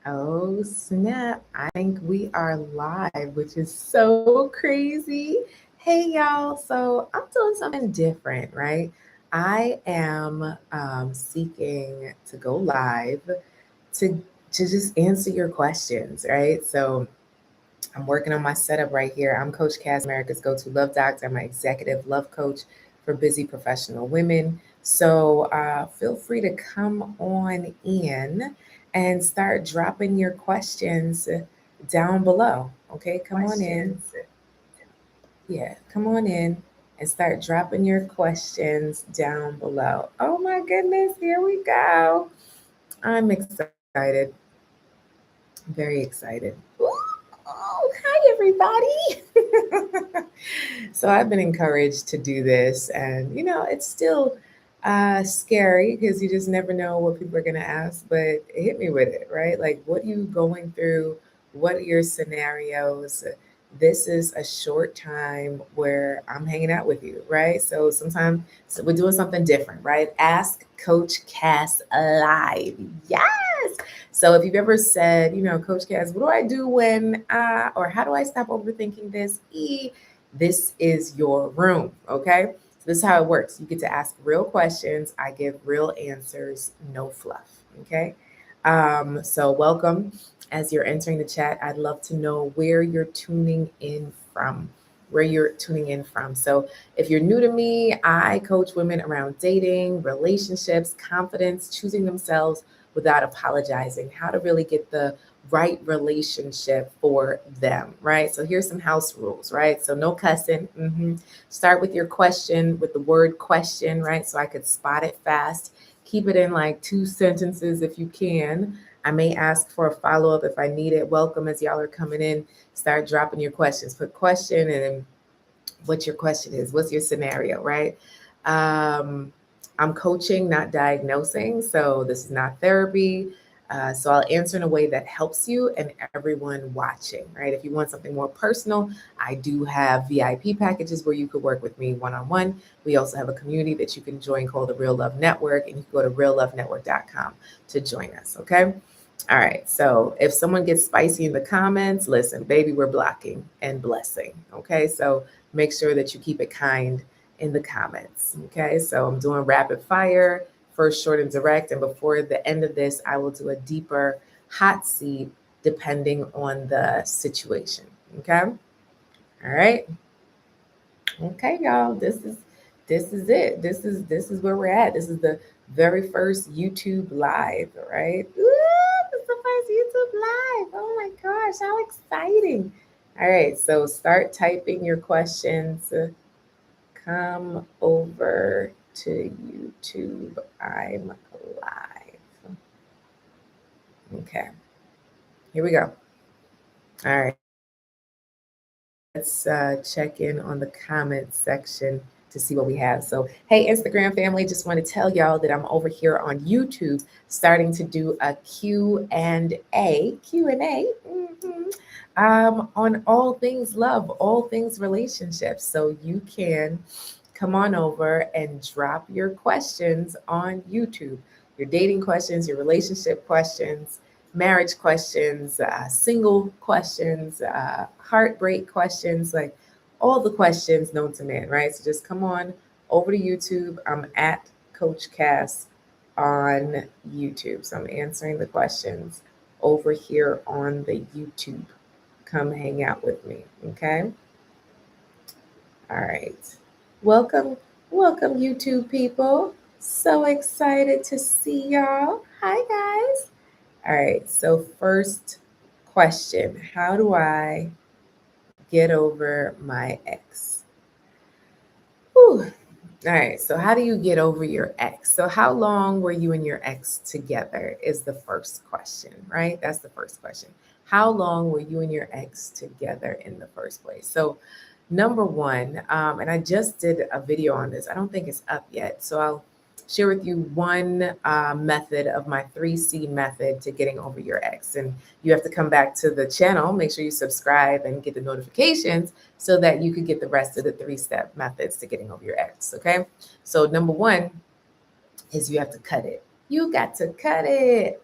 Oh, snap. I think we are live, which is so crazy. Hey, y'all. So, I'm doing something different, right? I am seeking to go live to, to just answer your questions, right? So, I'm working on my setup right here. I'm Coach Cass, America's Go To Love Doctor. I'm an executive love coach for busy professional women. So feel free to come on in and start dropping your questions down below. Okay, come on in. Yeah, come on in and start dropping your questions down below. Oh my goodness, here we go. I'm excited, very excited. Ooh, oh, hi, everybody. So I've been encouraged to do this, and it's still scary because you just never know what people are going to ask. But hit me with it, right? Like, what are you going through? What are your scenarios? This is a short time where I'm hanging out with you, right? So sometimes we're doing something different, right? Ask Coach Cass live. Yes. So if you've ever said, Coach Cass, what do I do when, or how do I stop overthinking this? This is your room, okay? So this is how it works. You get to ask real questions. I give real answers, no fluff, okay? So welcome. As you're entering the chat, I'd love to know where you're tuning in from. Where you're tuning in from. So, if you're new to me, I coach women around dating, relationships, confidence, choosing themselves without apologizing, how to really get the right relationship for them, right? So here's some house rules, right? So no cussing. Start with your question with the word question, right? So I could spot it fast. Keep it in like 2 sentences if you can. I may ask for a follow up if I need it. Welcome as y'all are coming in. Start dropping your questions. Put question and what your question is. What's your scenario, right? Um, I'm coaching, not diagnosing. So this is not therapy. So I'll answer in a way that helps you and everyone watching, right? If you want something more personal, I do have VIP packages where you could work with me one on one. We also have a community that you can join called the Real Love Network, and you can go to reallovenetwork.com to join us, okay? All right. So if someone gets spicy in the comments, listen, baby, we're blocking and blessing. Okay. So make sure that you keep it kind in the comments. Okay. So I'm doing rapid fire, first short and direct. And before the end of this, I will do a deeper hot seat depending on the situation. Okay. All right. Okay, y'all. This is it. This is where we're at. This is the very first YouTube live, right? Ooh, this is the first YouTube live. Oh my gosh, how exciting. All right, so start typing your questions. Come over to YouTube. I'm live. Okay, here we go. All right, let's check in on the comments section to see what we have. So, hey, Instagram family, just want to tell y'all that I'm over here on YouTube starting to do a Q&A on all things love, all things relationships. So you can come on over and drop your questions on YouTube, your dating questions, your relationship questions, marriage questions, single questions, heartbreak questions, like all the questions known to man, right? So just come on over to YouTube. I'm at Coach Cass on YouTube. So I'm answering the questions over here on the YouTube. Come hang out with me, okay? All right. Welcome, welcome, YouTube people. So excited to see y'all. Hi, guys. All right. So, first question: how do I get over my ex? Whew. All right. So, how do you get over your ex? So, how long were you and your ex together? Is the first question, right? That's the first question. How long were you and your ex together in the first place? So, number one, and I just did a video on this. I don't think it's up yet. So, I'll share with you one method of my 3C method to getting over your ex. And you have to come back to the channel, make sure you subscribe and get the notifications so that you could get the rest of the 3-step methods to getting over your ex. Okay. So, number one is you have to cut it. You got to cut it.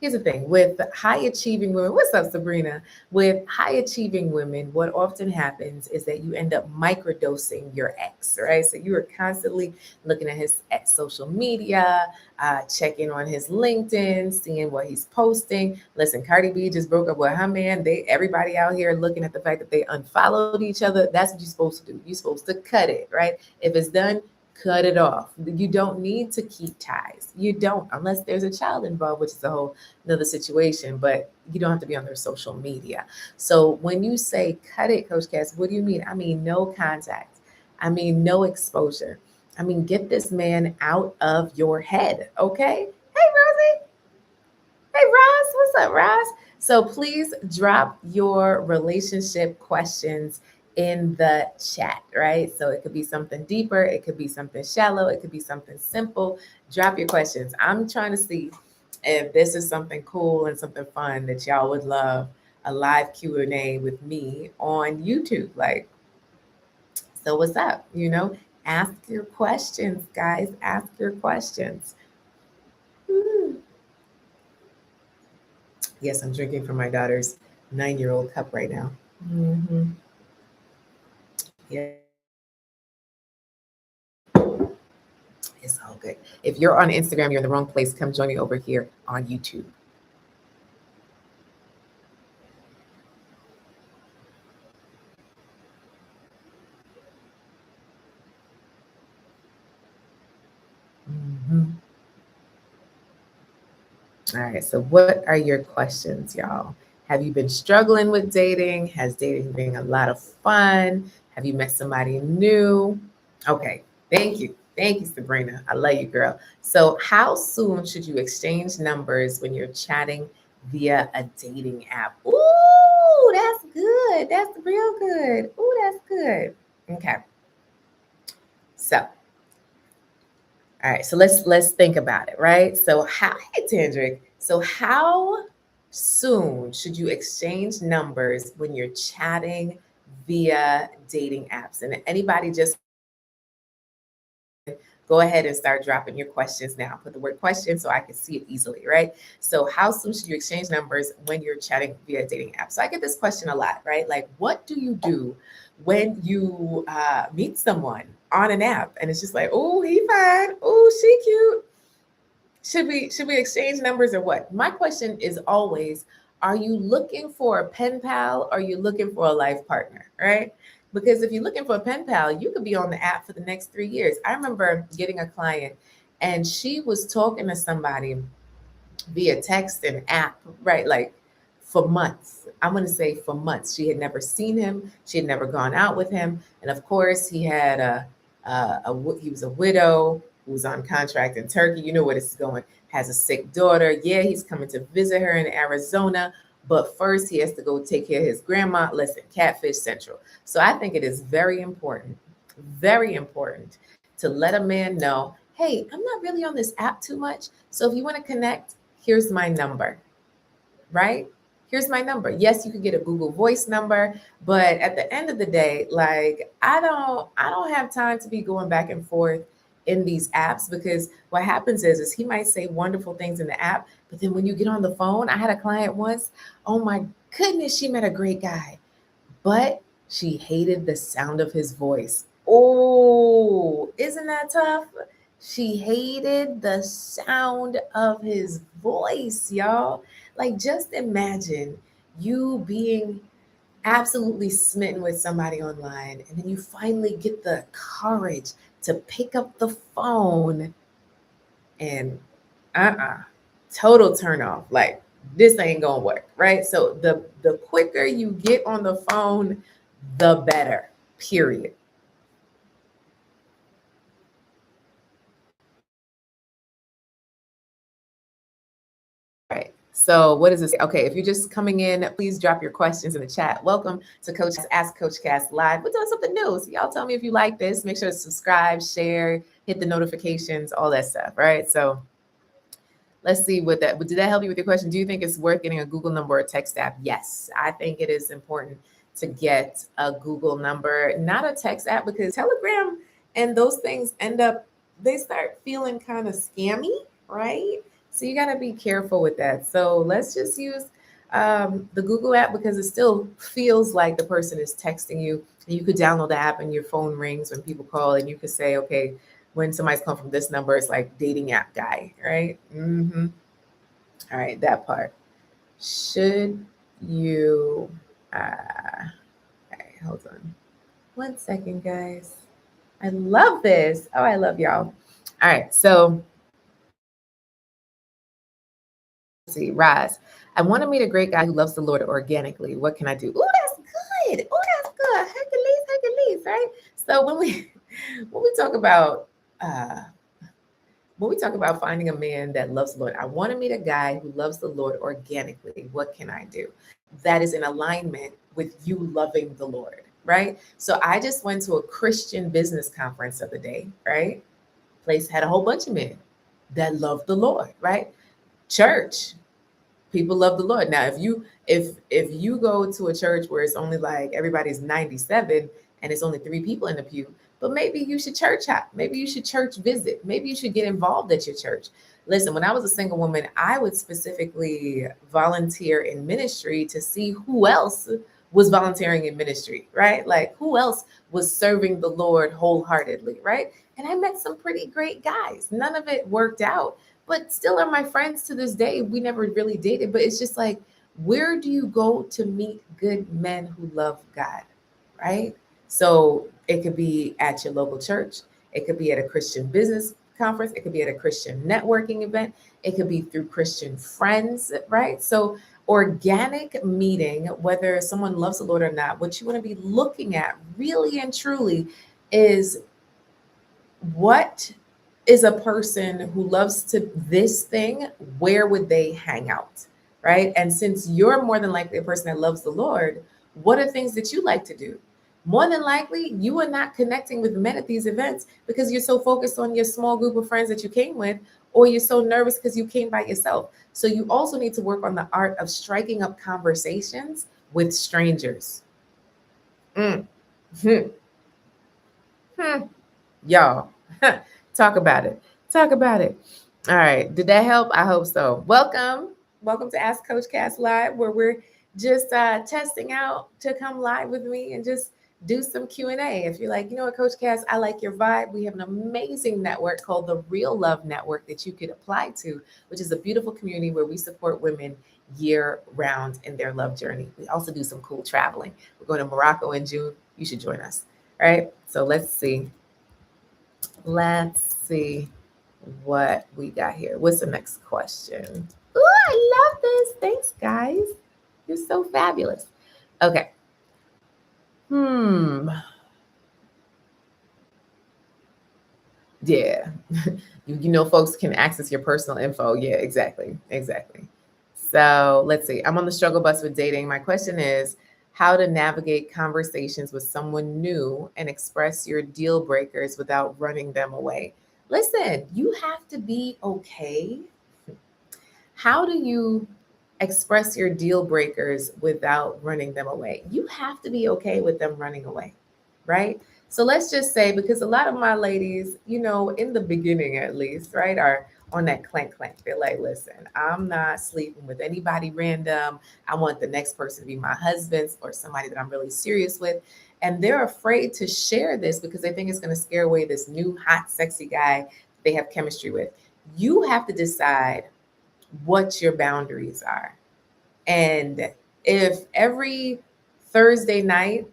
Here's the thing with high achieving women. What's up, Sabrina? With high achieving women, what often happens is that you end up microdosing your ex, right? So you are constantly looking at his ex social media, checking on his LinkedIn, seeing what he's posting. Listen, Cardi B just broke up with her man. Everybody out here looking at the fact that they unfollowed each other. That's what you're supposed to do. You're supposed to cut it, right? If it's done, cut it off. You don't need to keep ties. You don't, unless there's a child involved, which is a whole another situation, but you don't have to be on their social media. So when you say cut it, Coach Cass, what do you mean? I mean, no contact. I mean, no exposure. I mean, get this man out of your head. Okay. Hey, Rosie. Hey, Ross. What's up, Ross? So please drop your relationship questions in the chat, right? So it could be something deeper, it could be something shallow, it could be something simple. Drop your questions. I'm trying to see if this is something cool and something fun that y'all would love, a live Q&A with me on YouTube. Like, so what's up? Ask your questions, guys. Ask your questions. Hmm. Yes, I'm drinking from my daughter's 9-year-old cup right now. Mm-hmm. Yeah, it's all good. If you're on Instagram, you're in the wrong place. Come join me over here on YouTube. Mhm. All right. So, what are your questions, y'all? Have you been struggling with dating? Has dating been a lot of fun? Have you met somebody new? Okay. Thank you. Thank you, Sabrina. I love you, girl. So, how soon should you exchange numbers when you're chatting via a dating app? Ooh, that's good. That's real good. Ooh, that's good. Okay. So, all right, so let's think about it, right? So how hey Tandrick, so how soon should you exchange numbers when you're chatting via dating apps? And anybody just go ahead and start dropping your questions now. Put the word question so I can see it easily, right? So how soon should you exchange numbers when you're chatting via dating apps? So I get this question a lot, right? Like, what do you do when you meet someone on an app and it's just like, oh, he fine, oh, she cute. Should we exchange numbers or what? My question is always, are you looking for a pen pal or are you looking for a life partner, right? Because if you're looking for a pen pal, you could be on the app for the next 3 years. I remember getting a client and she was talking to somebody via text and app, right? Like for months. I'm going to say for months. She had never seen him. She had never gone out with him. And of course, he had he was a widow who was on contract in Turkey. You know where this is going. Has a sick daughter. Yeah, he's coming to visit her in Arizona. But first, he has to go take care of his grandma. Listen, Catfish Central. So I think it is very important to let a man know, hey, I'm not really on this app too much. So if you want to connect, here's my number, right? Here's my number. Yes, you can get a Google Voice number, but at the end of the day, like I don't have time to be going back and forth in these apps because what happens is he might say wonderful things in the app, but then when you get on the phone, I had a client once, oh my goodness, she met a great guy, but she hated the sound of his voice. Oh, isn't that tough? She hated the sound of his voice, y'all. Like, just imagine you being absolutely smitten with somebody online, and then you finally get the courage to pick up the phone and total turn off. Like, this ain't gonna work, right? So the quicker you get on the phone, the better. Period. Right. So what does this? Okay, if you're just coming in, please drop your questions in the chat. Welcome to Coach Ask Coach Cast Live. We're doing something new. So y'all tell me if you like this. Make sure to subscribe, share, hit the notifications, all that stuff. Right. So let's see what that. Did that help you with your question? Do you think it's worth getting a Google number or a text app? Yes, I think it is important to get a Google number, not a text app, because Telegram and those things end up they start feeling kind of scammy, right? So you got to be careful with that. So let's just use the Google app because it still feels like the person is texting you. And you could download the app and your phone rings when people call, and you could say, okay, when somebody's calling from this number, it's like dating app guy, right? All right, that part. Should you? Okay, hold on. 1 second, guys. I love this. Oh, I love y'all. All right, so let's see, Rise. I want to meet a great guy who loves the Lord organically. What can I do? Oh, that's good. Oh, that's good. Hercules, Hercules, right? So when we talk about uh when we talk about finding a man that loves the Lord, I want to meet a guy who loves the Lord organically. What can I do? That is in alignment with you loving the Lord, right? So I just went to a Christian business conference the other day, right? Place had a whole bunch of men that love the Lord, right? Church, people love the Lord. Now, if you go to a church where it's only like everybody's 97 and it's only 3 people in the pew, but maybe you should church hop. Maybe you should church visit. Maybe you should get involved at your church. Listen, when I was a single woman, I would specifically volunteer in ministry to see who else was volunteering in ministry, right? Like who else was serving the Lord wholeheartedly, right? And I met some pretty great guys. None of it worked out, but still are my friends to this day. We never really dated, but it's just like, where do you go to meet good men who love God, right? So it could be at your local church, it could be at a Christian business conference, it could be at a Christian networking event, it could be through Christian friends, right? So organic meeting, whether someone loves the Lord or not, what you want to be looking at really and truly is what is a person who loves to this thing, where would they hang out? Right. And since you're more than likely a person that loves the Lord, what are things that you like to do? More than likely, you are not connecting with men at these events because you're so focused on your small group of friends that you came with, or you're so nervous because you came by yourself. So you also need to work on the art of striking up conversations with strangers. Mm. Hmm. Hmm. Y'all, talk about it. Talk about it. All right. Did that help? I hope so. Welcome. Welcome to Ask Coach Cass Live, where we're just testing out to come live with me and just do some Q&A. If you're like, you know what, Coach Cass, I like your vibe. We have an amazing network called the Real Love Network that you could apply to, which is a beautiful community where we support women year round in their love journey. We also do some cool traveling. We're going to Morocco in June. You should join us. All right. So let's see. Let's see what we got here. What's the next question? Oh, I love this. Thanks, guys. You're so fabulous. Okay. Yeah. You know, folks can access your personal info. Yeah, exactly. Exactly. So let's see. I'm on the struggle bus with dating. My question is how to navigate conversations with someone new and express your deal breakers without running them away. Listen, you have to be okay. How do you express your deal breakers without running them away? You have to be okay with them running away, right? So let's just say, because a lot of my ladies, you know, in the beginning at least, right, are on that clank clank. They're like, listen, I'm not sleeping with anybody random. I want the next person to be my husband or somebody that I'm really serious with. And they're afraid to share this because they think it's going to scare away this new hot, sexy guy they have chemistry with. You have to decide what your boundaries are. And if every Thursday night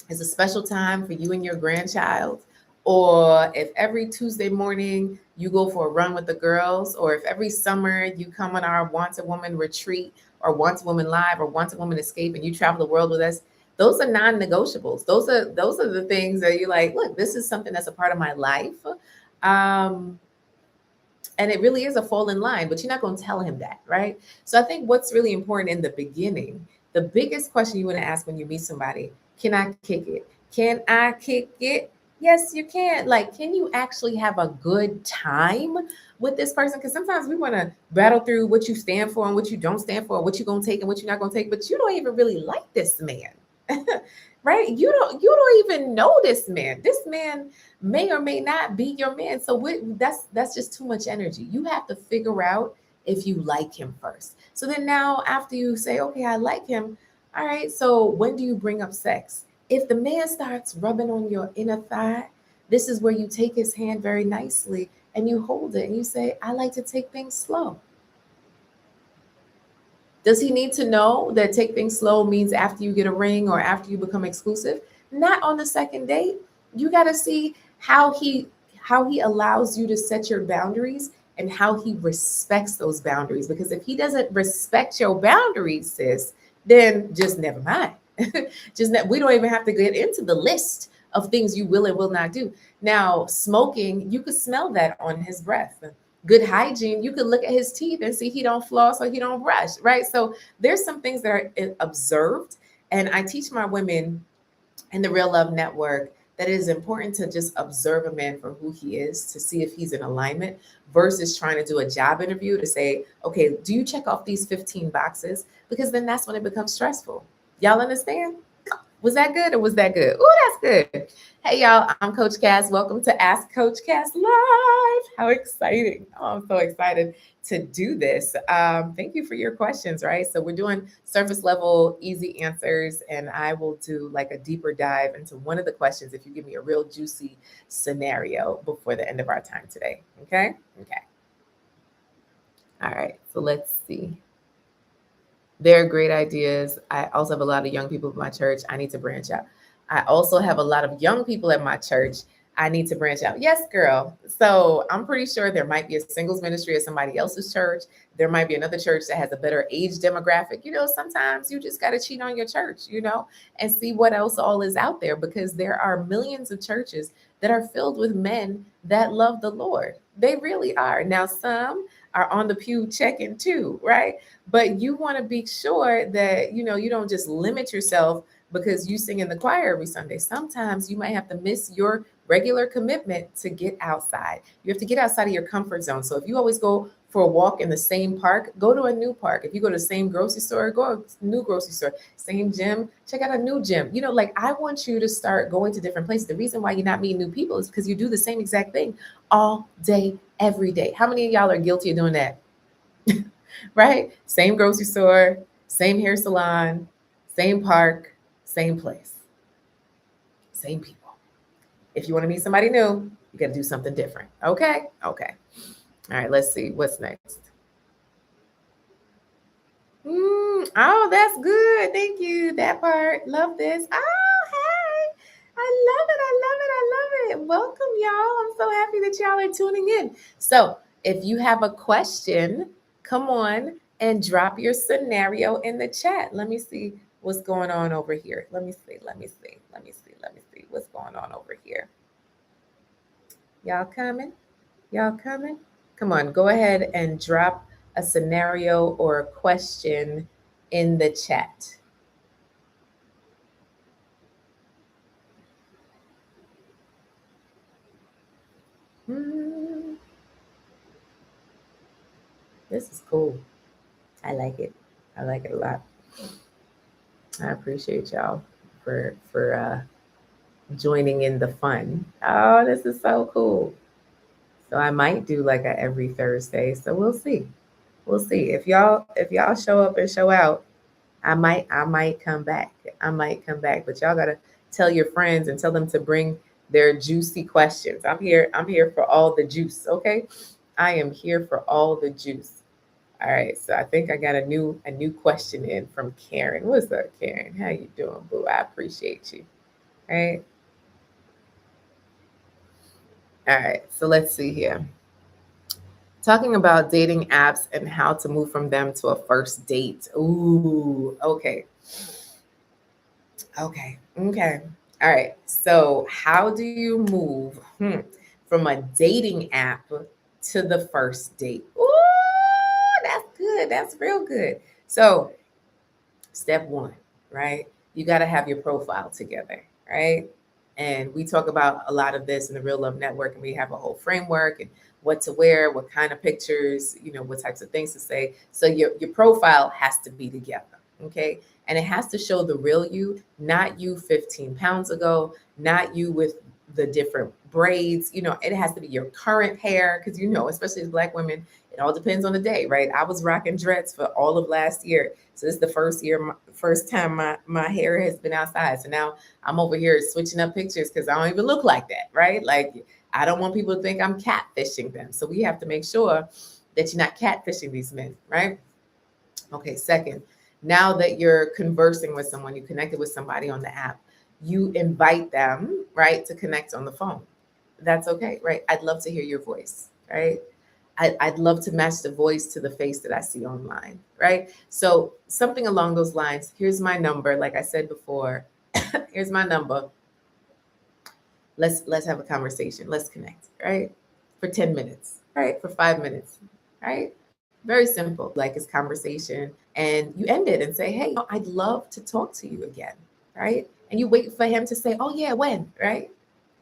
is a special time for you and your grandchild, or if every Tuesday morning you go for a run with the girls, or if every summer you come on our Want a Woman retreat or Want a Woman Live or Want a Woman Escape and you travel the world with us, those are non-negotiables. Those are the things that you're like, look, this is something that's a part of my life. And it really is a fall in line, but you're not going to tell him that, right? So I think what's really important in the beginning, the biggest question you want to ask when you meet somebody, can I kick it? Can I kick it? Yes, you can. Like, can you actually have a good time with this person? Because sometimes we want to battle through what you stand for and what you don't stand for, what you're going to take and what you're not going to take, but you don't even really like this man, Right? You don't even know this man. This man may or may not be your man. So that's just too much energy. You have to figure out if you like him first. So then now after you say, okay, I like him, all right, so when do you bring up sex? If the man starts rubbing on your inner thigh, this is where you take his hand very nicely and you hold it and you say, I like to take things slow. Does he need to know that take things slow means after you get a ring or after you become exclusive? Not on the second date. You got to see how he allows you to set your boundaries and how he respects those boundaries. Because if he doesn't respect your boundaries, sis, then just never mind. We don't even have to get into the list of things you will and will not do. Now, smoking, you could smell that on his breath. Good hygiene, you could look at his teeth and see he don't floss or he don't brush, right? So there's some things that are observed, and I teach my women in the Real Love Network that it is important to just observe a man for who he is to see if he's in alignment versus trying to do a job interview to say, okay, do you check off these 15 boxes? Because then that's when it becomes stressful. Y'all understand? Was that good or was that good? Oh, that's good. Hey, y'all, I'm Coach Cass. Welcome to Ask Coach Cass Live. How exciting. Oh, I'm so excited to do this. Thank you for your questions, right? So we're doing surface level, easy answers, and I will do like a deeper dive into one of the questions if you give me a real juicy scenario before the end of our time today. Okay? Okay. All right. So let's see. They're great ideas. I also have a lot of young people at my church. I need to branch out. I also have a lot of young people at my church. I need to branch out. Yes, girl. So I'm pretty sure there might be a singles ministry at somebody else's church. There might be another church that has a better age demographic. Sometimes you just got to cheat on your church, and see what else all is out there because there are millions of churches that are filled with men that love the Lord. They really are. Now, some are on the pew checking too, right? But you want to be sure that you don't just limit yourself because you sing in the choir every Sunday. Sometimes you might have to miss your regular commitment to get outside. You have to get outside of your comfort zone. So if you always go for a walk in the same park, go to a new park. If you go to the same grocery store, go to a new grocery store. Same gym, check out a new gym. Like I want you to start going to different places. The reason why you're not meeting new people is because you do the same exact thing all day, every day. How many of y'all are guilty of doing that? Right? Same grocery store, same hair salon, same park, same place, same people. If you want to meet somebody new, you got to do something different. Okay? Okay. All right, let's see. What's next? Oh, that's good. Thank you. That part. Love this. Oh, hey. I love it. I love it. I love it. Welcome, y'all. I'm so happy that y'all are tuning in. So, if you have a question, come on and drop your scenario in the chat. Let me see what's going on over here. Let me see. What's going on over here. Y'all coming? Y'all coming? Come on, go ahead and drop a scenario or a question in the chat. This is cool. I like it. I like it a lot. I appreciate y'all for joining in the fun. Oh, this is so cool. So I might do like a every Thursday. So we'll see. We'll see. If y'all show up and show out, I might come back. I might come back. But y'all gotta tell your friends and tell them to bring their juicy questions. I'm here for all the juice. Okay. I am here for all the juice. All right. So I think I got a new question in from Karen. What's up, Karen? How you doing, boo? I appreciate you. All right. All right. So let's see here. Talking about dating apps and how to move from them to a first date. Ooh, okay. Okay. Okay. All right. So, how do you move from a dating app to the first date? Ooh, that's good. That's real good. So, step one, right? You got to have your profile together, right? And we talk about a lot of this in the Real Love Network, and we have a whole framework and what to wear, what kind of pictures, what types of things to say. So your profile has to be together. Okay. And it has to show the real you, not you 15 pounds ago, not you with the different braids. It has to be your current hair because, especially as Black women, it all depends on the day, right? I was rocking dreads for all of last year. So this is the first time my hair has been outside. So now I'm over here switching up pictures because I don't even look like that, right? Like I don't want people to think I'm catfishing them. So we have to make sure that you're not catfishing these men, right? Okay, second, now that you're conversing with someone, you connected with somebody on the app, you invite them, right, to connect on the phone. That's okay, right? I'd love to hear your voice, right? I'd love to match the voice to the face that I see online, right? So something along those lines. Here's my number. Like I said before, here's my number. Let's have a conversation. Let's connect, right? For 10 minutes, right? For 5 minutes, right? Very simple. Like it's conversation, and you end it and say, "Hey, I'd love to talk to you again," right? And you wait for him to say, "Oh yeah, when?" Right?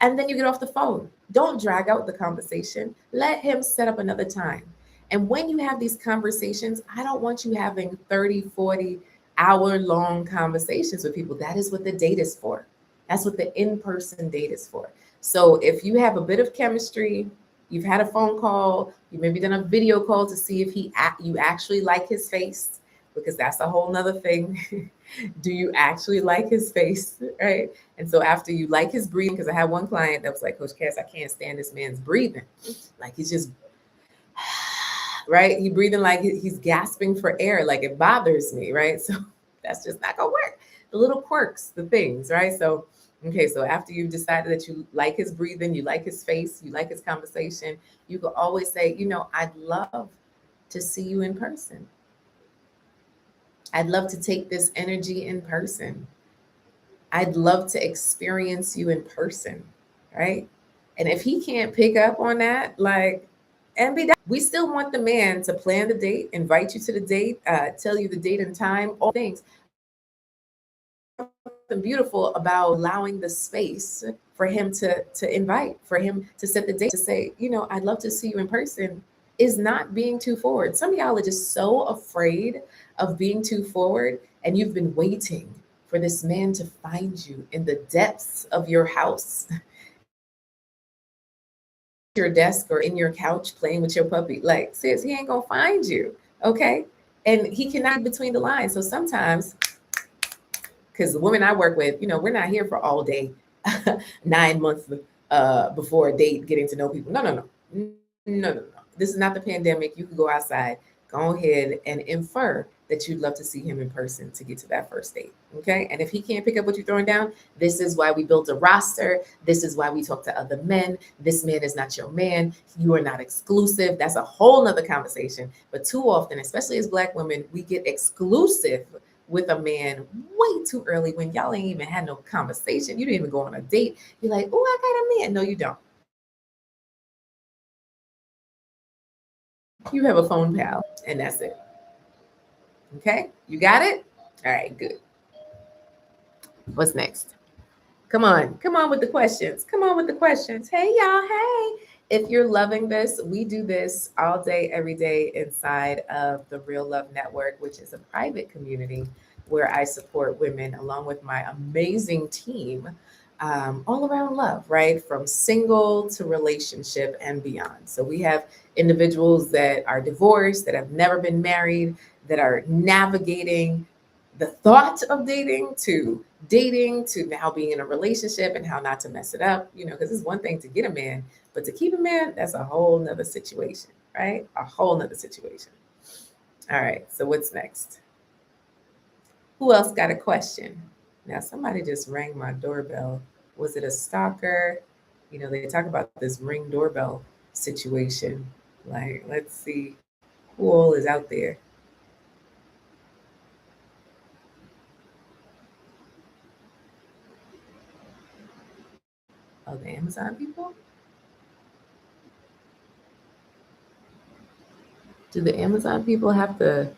And then you get off the phone. Don't drag out the conversation. Let him set up another time. And when you have these conversations, I don't want you having 30, 40 hour long conversations with people. That is what the date is for. That's what the in person date is for. So if you have a bit of chemistry, you've had a phone call, you maybe done a video call to see if you actually like his face, because that's a whole nother thing. Do you actually like his face, right? And so after you like his breathing, because I had one client that was like, Coach Cass, I can't stand this man's breathing. Like he's just right? He breathing like he's gasping for air. Like it bothers me, right? So that's just not gonna work. The little quirks, the things, right? So okay, so after you've decided that you like his breathing, you like his face, you like his conversation, you can always say, I'd love to see you in person. I'd love to take this energy in person. I'd love to experience you in person, right? And if he can't pick up on that, like, and be done. We still want the man to plan the date, invite you to the date, tell you the date and time, all things. Something beautiful about allowing the space for him to invite, for him to set the date, to say, I'd love to see you in person, is not being too forward. Some of y'all are just so afraid of being too forward, and you've been waiting for this man to find you in the depths of your house, your desk, or in your couch playing with your puppy. Like, sis, he ain't gonna find you, okay? And he cannot between the lines. So sometimes, because the women I work with, we're not here for all day, 9 months before a date, getting to know people. No, no, no, no, no, no. This is not the pandemic. You can go outside, go ahead and infer that you'd love to see him in person to get to that first date. Okay. And if he can't pick up what you're throwing down, this is why we built a roster. This is why we talk to other men. This man is not your man. You are not exclusive. That's a whole nother conversation. But too often, especially as Black women, we get exclusive with a man way too early when y'all ain't even had no conversation. You didn't even go on a date. You're like, oh, I got a man. No, you don't. You have a phone pal, and that's it. Okay, you got it? All right, good. What's next? Come on with the questions. Come on with the questions. Hey, y'all. Hey. If you're loving this, we do this all day, every day inside of the Real Love Network, which is a private community where I support women along with my amazing team all around love, right? From single to relationship and beyond. So we have individuals that are divorced, that have never been married, that are navigating the thought of dating to now being in a relationship and how not to mess it up, because it's one thing to get a man, but to keep a man, that's a whole nother situation, right? A whole nother situation. All right, so what's next? Who else got a question? Now, somebody just rang my doorbell. Was it a stalker? They talk about this ring doorbell situation. Like, let's see who all is out there. Oh, the Amazon people? Do the Amazon people have to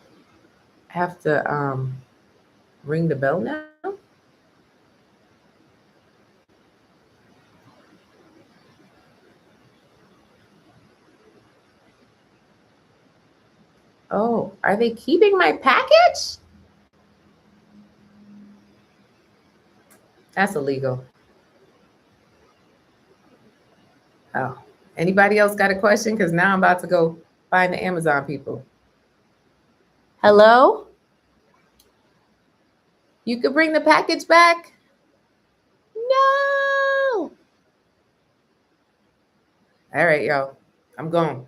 ring the bell now? Oh, are they keeping my package? That's illegal. Oh, anybody else got a question? Because now I'm about to go find the Amazon people. Hello? You could bring the package back? No. All right, y'all. I'm gone.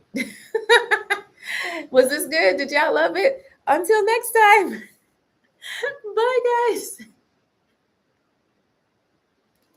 Was this good? Did y'all love it? Until next time. Bye, guys.